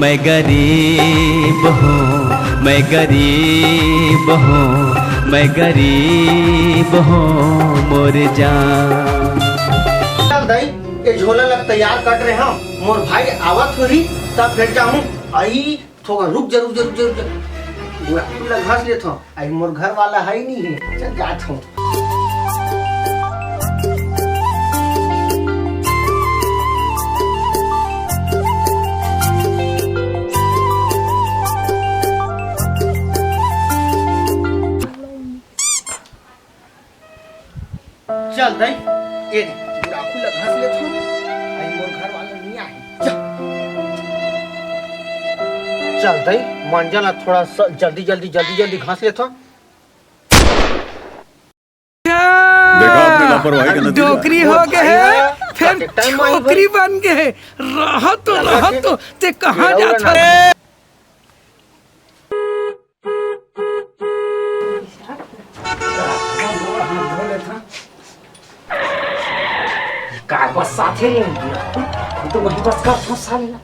मैं गरीब हूँ, मैं गरीब हूँ, मैं गरीब हूँ मोर जान। दाई ये झोला लग तैयार कर रहे हैं, मोर भाई आवत हुई तब फिर जाऊँ आई थोड़ा रुक जरूर जरूर जरूर घास लेता हूँ। आई मोर घर वाला है ही नहीं है, चल जाता हूँ। चल दाई ये घास लेता हूँ, आई मोर घर वाला नहीं आए। चल दाई मंजा ला थोड़ा जल्दी जल्दी जल्दी जल्दी घास लेता हूँ। डोकरी हो गए फिर छोकरी बन गए। रहा तो ते कहाँ जाता है? कार बस साथ ही नहीं दिया तो वही बस का फंसा लेना।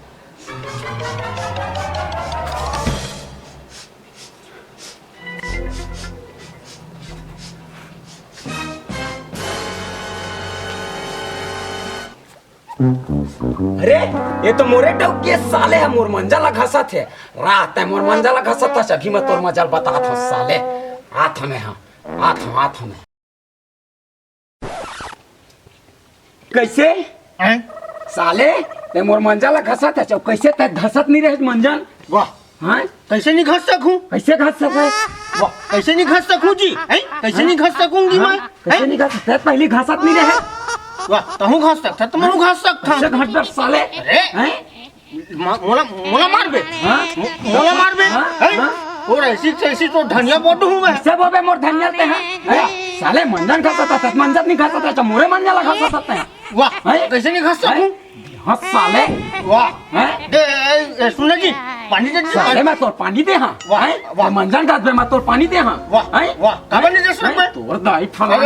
अरे ये तो मोरे टोके साले है, मोर मंजाला घासा थे रात है, मोर मंजाला घासा था। अभी मैं तोर मजाल बता था साले हाथ में। हाँ हाथ में कैसे साले ते मोर मंजाला घासा था। कैसे ते घसत नहीं रहे मंजन? वाह हाँ कैसे नहीं घस सकूं? कैसे घस सके? वाह कैसे नहीं घस सकूं जी? कैसे नहीं घस सकूंगी मैं? कैसे नहीं घस सकते? पहली घासत नहीं रहे। वाह तहु घस सकता तुम घस सकता। कैसे घस दर साले? अरे हैं? मोला मार बे, हाँ? मोला मार बे। हाँ? और ऐसी तो धनिया बोटू हूँ मैं। सब होबे मोर धनिया ते हैं। साले मंजन घासा था, मंजन नहीं घासा था, मोरे मंजला घासा सकते हैं। वाह कैसे नहीं घस सकूं? हाँ साले वाह हैं? दे सुन जी पानी दे साले मैं तोर पानी दे। हाँ वाह वाह मंजन घास बे मैं तोर पानी दे। हाँ वाह वाह कब नहीं दे सकते? तोर दाई फला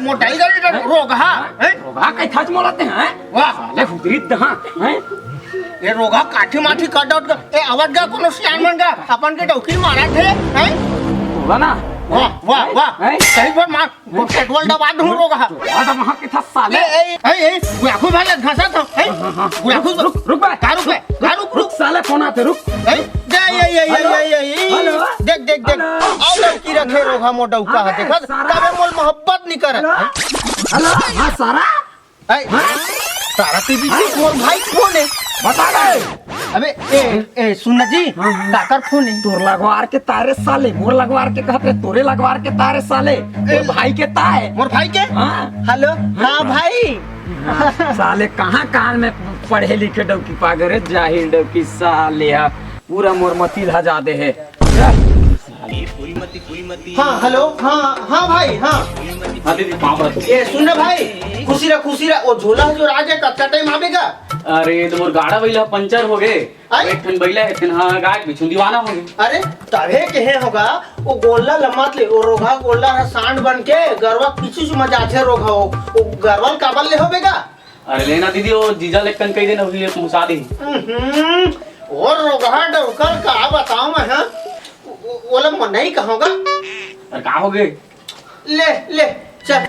मोटाई गाड़ी रोगा रोगा कई थाच मोलाते हैं। वाह साले हुदरी दहा हैं? ये रोगा काठी माठी काट आउट ए आवाज गा कोनो सियान मन गा अपन के डौकी मारा थे हैं? बोला ना वाह वाह वाह सही पर मार पेट्रोल दबा दूं रोगा। आधा वहां के था साले। ए गुयाखू भाई घासा था हैं? गुयाखू रुक रुक बे रुक साले फोन आते रुक। देख देख देख आओ लड़की रखे रोगा मोटा उका है देखा तबे मोल मोहब्बत नहीं कर। हेलो हां सारा सारा टीवी मोर भाई कौन है बता दे। अबे ए सुन जी काकर फोन है? तोर लगवार के तारे साले, मोर लगवार के कहते तोरे लगवार के तारे साले, मोर भाई के ताए। मोर भाई के? हाँ हेलो हाँ भाई। साले कहाँ कान में पढ़े लिखे डौकी पागरे जाहिल डौकी साले पूरा मोर मती हजा दे है। हाँ हेलो हाँ भाई हाँ ये सुन भाई खुशी रहा वो झोला जो राज है कच्चा टाइम आवेगा। अरे तो मोर गाड़ा बैला पंचर हो गए, एक ठन बैला है ठन हाँ गाय पीछू दीवाना हो गए। अरे तभे कहे होगा वो गोल्ला लम्मत ले वो रोगा गोल्ला सांड बन के गरवा पीछे से मजाथे रोगा वो गरवा काबल ले होवेगा। अरे लेना दीदी वो जीजा लेकन कई दिन होगी पहुंचा दी। और रोगा डोकर का बताऊं मैं हाँ वो मन नहीं कहूँगा। अरे का हो गए? ले चल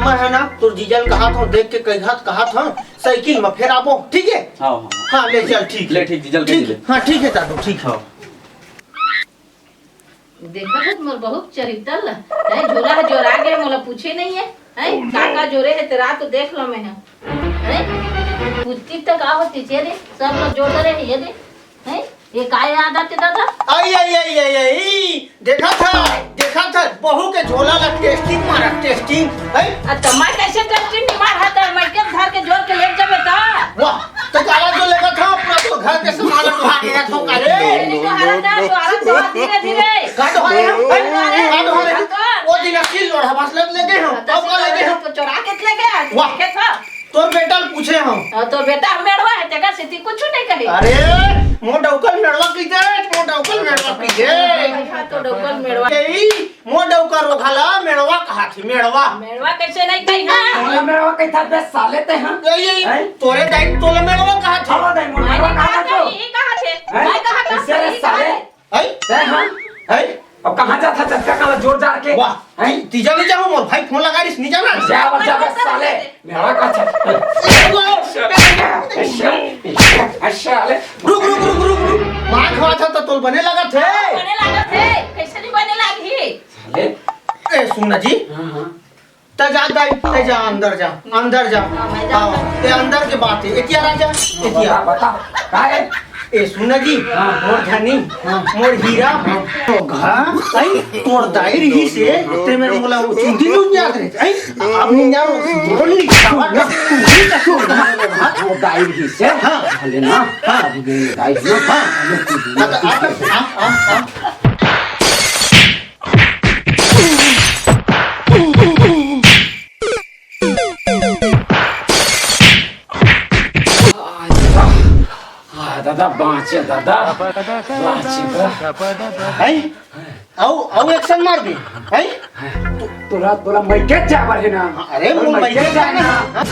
मैं है ना तो जीजल कहा था देख के कई हाथ कहा था साइकिल में फिर आपो ठीक है। हाँ ले चल ठीक ले ठीक जीजल ठीक हाँ ठीक है दादू ठीक है। देखा है मोर बहुत चरित्र है झोला है जोरा गए मोला पूछे नहीं है काका जोरे है तेरा तो देख लो मैं है पूछती तक आ होती चेरे सब लोग जोड़ रहे ये दे है ये काय याद आते दादा? आई देखा था बहू के झोला ला टेस्टिंग मारा टेस्टिंग है। अच्छा मैं कैसे टेस्टिंग नहीं मार हाथ मैं के धर के जोड़ के ले जाबे ता। वाह तो काला जो लेगा था अपना तो घर के सामान उठा के रखो करे तो हारत तो धीरे काटो हरे वो दिन अकेले और हवास लगे हम अब का लगे हम तो चोरा के ले गया वाह के था तोर बेटा पूछे हम तो बेटा मेड़वा है तेगा सिटी कुछ नहीं कही। अरे मोटा उकल मेड़वा की दे मोटा उकल मेड़वा की दे तो डोकल मेड़वा मोटा उकल रोखाला मेड़वा कहा थी मेड़वा मेड़वा कैसे नहीं कही हाँ मोला मेरा कहीं था बे साले ते हैं ये तोरे दाई तोले मेड़वा कहा थी चलो दे मोला मैंने कहा कहा था था तो यही कहा थे हैं? मैं कहा था कैसे रे यही कहा साले? थे। है ते हैं है अब कहां जाता चक्का का जोर जार के वाह हैं तीजा नहीं जाऊं मोर भाई फोन लगा रही नहीं जाना जा बे साले मेरा का था साले रुक रुक रुक रुक रुक मां खवा था तो तोल बने लगा थे बने लगा थे कैसे नहीं बने लगी साले ए सुन जी हां जा दाई ते जा अंदर जा मैं जाऊं। आओ ये अंदर के बात है एतिया राजा एतिया बता का है ए सुन जी हाँ। मोर धनी मोर हीरा तो घर आई तोर दाई ही से ते में बोला वो चुंदी लूट याद रे आई अब नहीं यार बोल नहीं खावा ना तू ही का छोड़ हां वो दाई ही से हाँ। भले ना हाँ। अब ये दाई ना हां दादा बाँचे दादा बाँचे आई आओ एक्शन मार दे आई तोला तोला मैकेट जावर है ना अरे वो मैकेट जाना जाना।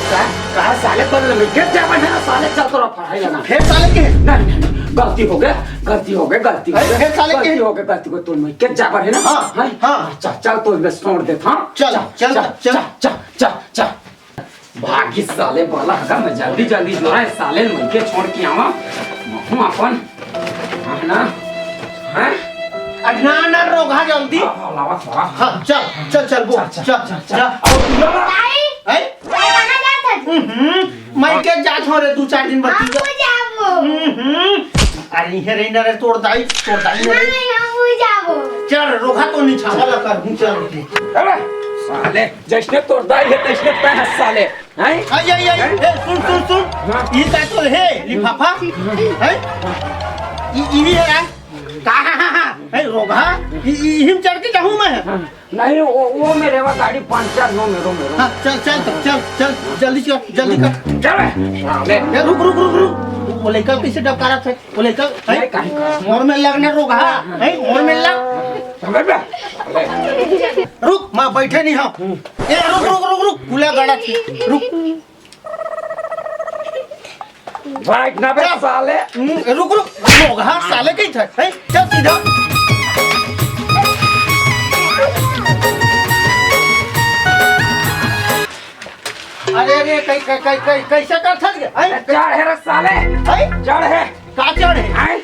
कहा साले तोला मैकेट जावर है ना साले चल तोरा पढ़ाई लेना फिर साले के नहीं गलती हो गया गलती हो गया गलती हो अरे फिर साले के- गलती हो गया गलती को तोल मैकेट जावर है ना हाँ, हैं? हाँ। चल चल तो बस छोड़ दे था चल, चल, चल। चल चल चल भागी साले बोला हगा मैं जल्दी जल्दी जो है साले मैके छोड़ के आवा महू अपन है ना हैं ना ना रोगा जल्दी लावा सारा हाँ चल चल चल वो चल चल आई मैं के जात हो रे 2-4 दिन बाद अरे ये रे ना रे तोड़ दाई रे चल रोगा तो नहीं छावा लगा हूं चल अरे साले जैसे तोड़ दाई है तैसे पे साले हैं आई आई आई ए सुन ये का तो है लिफाफा है ये है कहा है रोगा हिम चढ़ के जाऊं मैं नहीं वो मेरे वहाँ गाड़ी पंचर हो मेरो मेरो हाँ चल चल चल जल्दी कर चल साले ए, रुक वो लेकर कैसे डबकारा थे वो लेकर नहीं, कहीं- मोर में लगना रोगा है मोर में लग समझ में साले रुक मैं बैठे नहीं हूं ए रुक खुला गाड़ा थी रुक भाग ना बे साले रुक रोगा साले के था है चल सीधा अरे कैसे कर थक गया है चढ़ है रे साले चढ़ है का चढ़े हैं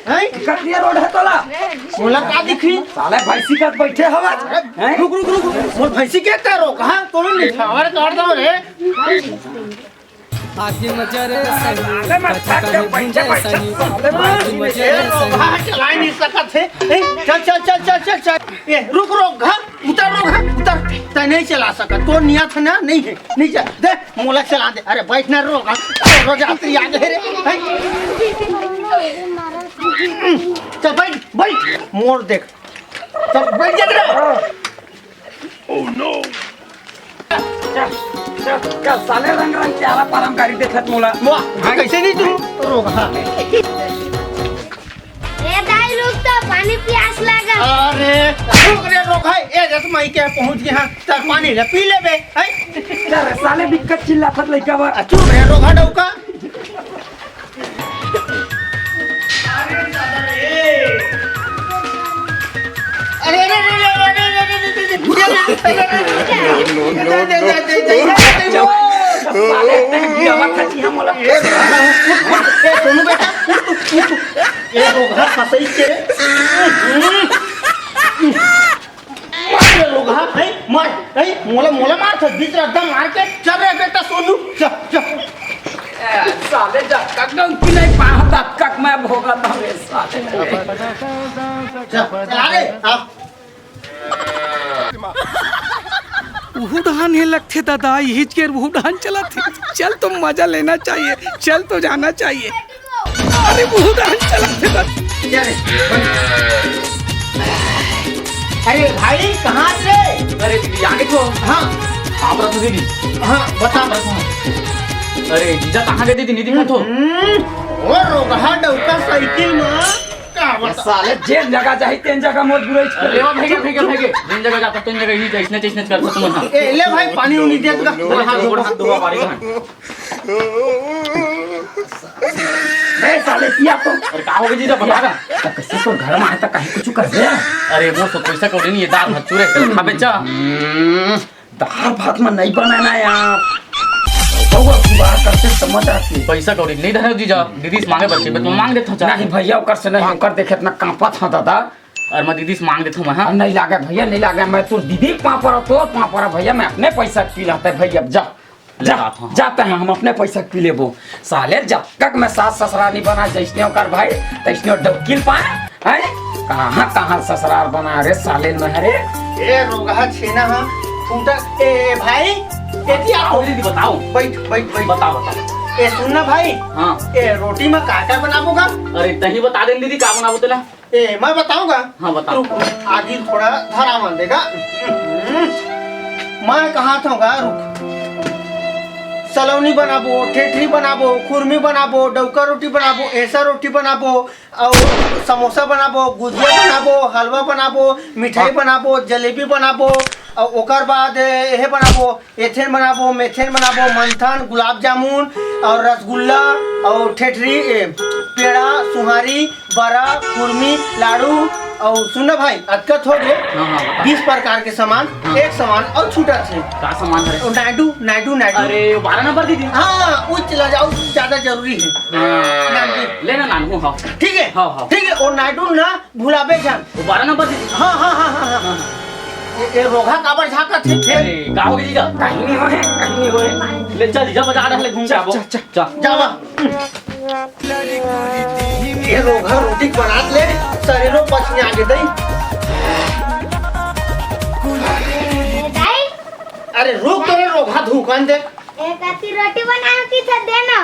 कटिया रोड है तोला बोला का दिखी साले भैंसी का बैठे हवा हैं रुक मोर भैंसी के तारो कहां तोड़ नहीं खावर काट दो रे आगे मजरे साले मैं थक के बैठे बैठे ए रोगा चला नहीं सकत है चल ए रुक घर उतर तै नहीं चला सकत तो नियत ना नहीं है नहीं चल दे मोला चला दे अरे बैठना रोगा रोजात्री आ गए रे चल बैठ मोर देख चल बैठ जा रे क्या साले रंग के आला परम गाड़ी देखत मोला वाह कैसे नहीं तू रोगा पानी प्यास लगा अरे रुक रे रोगा ए जस मई के पहुंच गया तर पानी ले पी ले बे है साले बिकट चिल्लात लइका बा चुप रे रोगा डौका साले नहीं आवा खची हम मोला सोनू बेटा ये रोगा फसई के लोग है मार मोला मार था बीच रास्ता मार के चल रे बेटा सोनू चल साले जब तक डंकी नहीं पाता तक मैं भोगा था रे साले चल रे आ उड़ान है लगते दादा हिच के उड़ान चला थे चल तो मजा लेना चाहिए चल तो जाना चाहिए अरे उड़ान चला थे दादा अरे भाई कहाँ से अरे दीदी आगे तो हाँ आप रखो दीदी हाँ बता अरे जीजा कहाँ गए दीदी नहीं दिखा तो वो रोगा डौका साइकिल में साले जेन जगह जाही तेन जगह मोर बुराई कर लेवा फेंके फेंके फेंके जिन जगह जाता तीन जगह ही जैसने जैसने करता तुम हां ए ले भाई पानी उनी दे का हाथ धोवा बारी का ए साले किया तो अरे का हो गई जी बता का कैसे तो घर में आए तो कहीं कुछ कर दे अरे वो तो पैसा कौड़ी नहीं है दाल भात चूरे खा बेचा दाल भात में नहीं बनाना यार बहुत बात करते समझ आती पैसा कौड़ी नहीं धरे जीजा दीदी से मांगे बच्चे तुम मांग देता जा नहीं भैया कर से नहीं कर देखे इतना कांपा था दादा और मैं दीदी से मांग देता हूं हां नहीं लागे भैया नहीं लागे मैं तो दीदी पाँव पर तो पाँव पर भैया मैं अपने पैसा पी लाता है भैया जा जाते हैं हम अपने पैसा पी लेबो साले जब तक मैं सास ससुराल नहीं बना जैसने कर भाई तैसने डबकिल पाए हैं कहाँ ससुराल बना रे साले नहरे ए रोगा छेना हां फूटा ए भाई एती आओ दीदी बताओ बैठ बैठ बैठ बताओ बताओ ए सुनना भाई हां ए रोटी में काटा बनाबोगा अरे तही बता दे दीदी का बनाबो तेला ए मैं बताऊंगा हाँ, बताओ। आगे थोड़ा धरा मान देगा मैं कहा था रुक सलौनी बनाबो ठेठरी बनाबो खुरमी बनाबो डौका रोटी बनाबो ऐसा रोटी बनाबो और समोसा बनाबो गुजिया बनाबो हलवा बनाबो मिठाई बनाबो जलेबी बनाबो और ओकर बाद यह बनाबो एथेन बनाबो मेथेन बनाबो मंथन गुलाब जामुन और रसगुल्ला और ठेठरी पेड़ा सुहारी बड़ा खुरमी लाड़ू और सुन भाई अटकत हो गए हाँ 20 प्रकार के सामान एक सामान और छूटा थे का सामान है और नायडू नायडू नायडू अरे 12 नंबर दीदी हाँ वो चला जाओ ज्यादा जरूरी है नायडू। लेना नानू हाँ ठीक है हाँ। ठीक है और नायडू ना भुलाबे जान 12 नंबर दीदी हाँ हाँ हाँ हाँ हाँ ये रोगा काबर झाका थे अरे का हो गई जीजा कहीं नहीं होए ले चल जीजा बाजार रहले घूम के आबो चल जावा ये रोगा रोटी बना ले शरीरों पचने आगे दई दाई अरे रुक तेरे रोगा धुकान दे एक आती रोटी बनाओ की था देना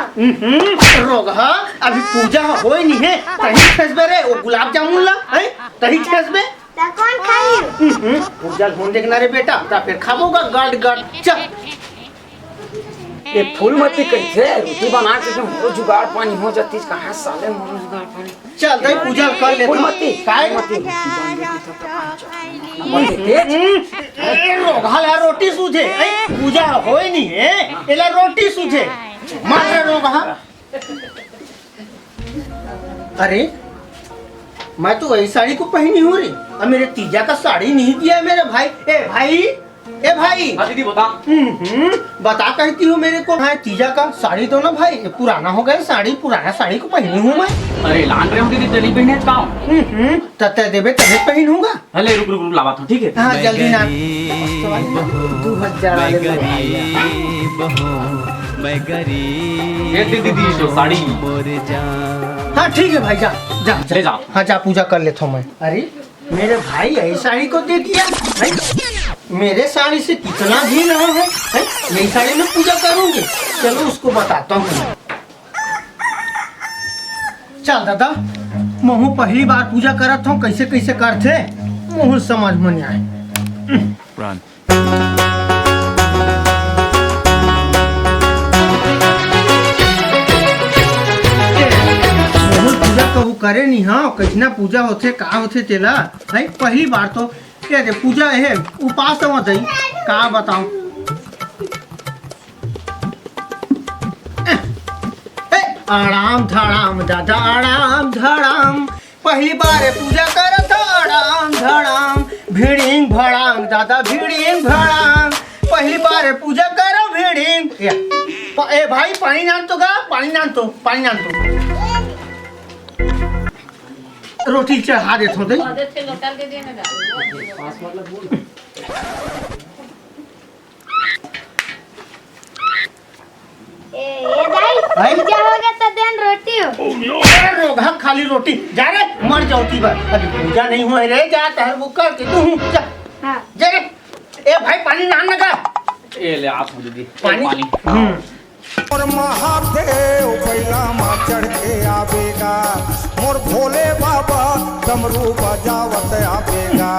रोगा अभी पूजा होई नहीं है तही ठेसबे रे वो गुलाब जामुन ला है तही ठेसबे ता कौन खाई पूजा घूम देखना रे बेटा ता फिर खाबोगा गड़ गड़ चल ये फूल मती कैसे रोटी बना के जो जुगाड़ पानी हो जाती कहाँ साले मोर जुगाड़ पानी चल दई पूजा कर ले फूल मती काय मती तेज ए रोगा ला रोटी सूझे ए पूजा होई नहीं है एला रोटी सूझे मार रे रोगा अरे मैं तो वही साड़ी को पहनी हूँ रे अब मेरे तीजा का साड़ी नहीं दिया है मेरे भाई ए भाई हाँ दीदी बता बता कहती हूँ मेरे को हाँ तीजा का साड़ी तो ना भाई पुराना हो गया साड़ी पुराना साड़ी को पहनी हूँ मैं अरे लान रहे हो दीदी चली पहने का तते देवे तभी पहनूंगा हले रुक रुक रुक लावा था ठीक है हाँ जल्दी ना मैं गरीब ये दीदी जो साड़ी मोर जा हाँ ठीक है भाई जा जा ले जा हाँ जा पूजा कर लेता हूँ मैं अरे मेरे भाई यही साड़ी को दे दिया भाई मेरे साड़ी से कितना भी रहा है यही साड़ी में पूजा करूंगी चलो उसको बताता हूँ चल दादा महू पहली बार पूजा करत हूँ कैसे कैसे करते महू समझ में नहीं आए पूजा कहू करे नहीं हाँ कितना पूजा होते का होते तेला भाई पहली बार तो क्या रे पूजा है उपास मत है का बताऊं आराम धड़ाम दादा आराम धड़ाम पहली बार पूजा करत आराम धड़ाम भिड़िंग भड़ांग दादा भिड़िंग भड़ांग पहली बार पूजा करो भिड़िंग ए भाई पानी नान तो गा पानी नान तो रोटी चढ़ा देता हूँ ए दाई पूजा हो गया तो देन रोटी हो रोगा खाली रोटी जा रे मर जाओ की बार अभी पूजा नहीं हुआ रे जा तहर बुक कर के तू जा हां जा रे ए भाई पानी नान लगा ये ले आप दीदी पानी और महादेव बैला माँ चढ़ के आवेगा मोर भोले बाबा डमरू बजावत आवेगा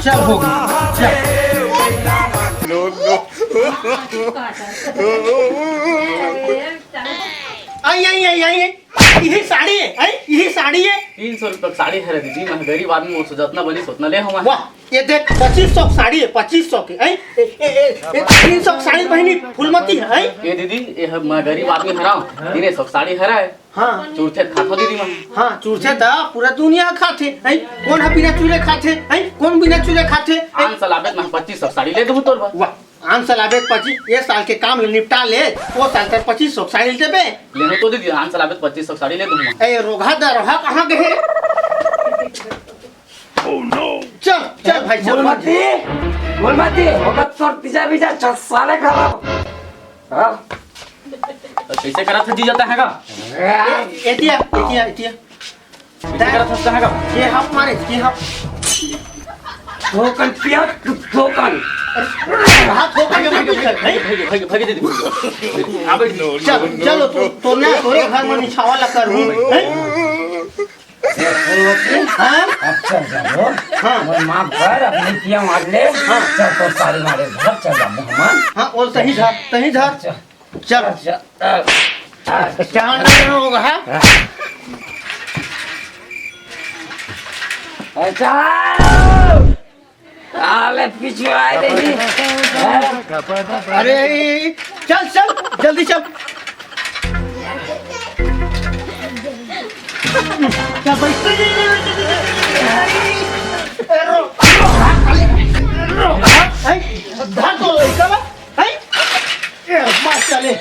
चल हो गया आई आई आई आई आई। यही साड़ी है, आई यही साड़ी है। 300 रुपये साड़ी है रे दीदी, मैं गरीब आदमी वो जितना बनी उतना ले हम। वाह, ये देख 2500 साड़ी है, 2500 की। आई 300 साड़ी पहनी फूलमती है। आई ये दीदी ये मैं गरीब आदमी हराऊं, 300 साड़ी हरा है। हाँ चूरथे खातो दीदी मैं। हाँ, चूरथे था पूरा दुनिया खाते। आई कौन है बिना चूरे खाते? आई कौन बिना चूरे खाते? आन सलाबत मैं 2500 साड़ी ले दूं तोर बा। वाह, आम सलाबत 25, ये साल के काम निपटा ले, वो साल तक 2500 साड़ी देबे। लेनो तो दीदी आन सलाबत 2500 साड़ी ले दूं मैं। ए रोगा दरोहा कहाँ गए? चल चल भाई चल। बोलमती होगत तोर तीजा बीजा साले खराब। हां तो कैसे करा था जी जाता है का? एटिया एटिया एटिया कैसे करा था है का? ये हाफ मारे, ये हाफ ठोकन पिया ठोकन हाथ होकर के भाई भागे दीदी। आबे चल चलो तो ना तोरे घर में निछावा ला कर हूं। हां अच्छा जाओ। हाँ। मैं माफ कर अपनी पिया मार ले। हाँ। चल तो सारी मारे घर चल जा मेहमान। हां और सही धर चल चांद होगा। अच्छा आले पीछे आए नहीं। अरे चल चल जल्दी चल। क्या भाई धर तो लड़का है मार चले।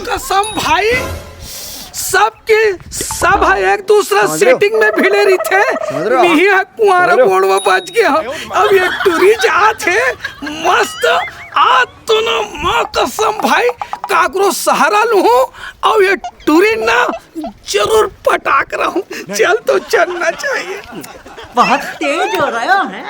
कसम भाई, सबके सब है एक दूसरा सेटिंग में भिड़े रही थे। नहीं है कुआरा बोड़वा बच गया। अब ये टूरी जात है मस्त। आज तो ना माँ कसम भाई काकरो सहारा लूं और ये टूरी ना जरूर पटाक रहा हूँ। चल तो चलना चाहिए। बहुत तेज हो रहा है।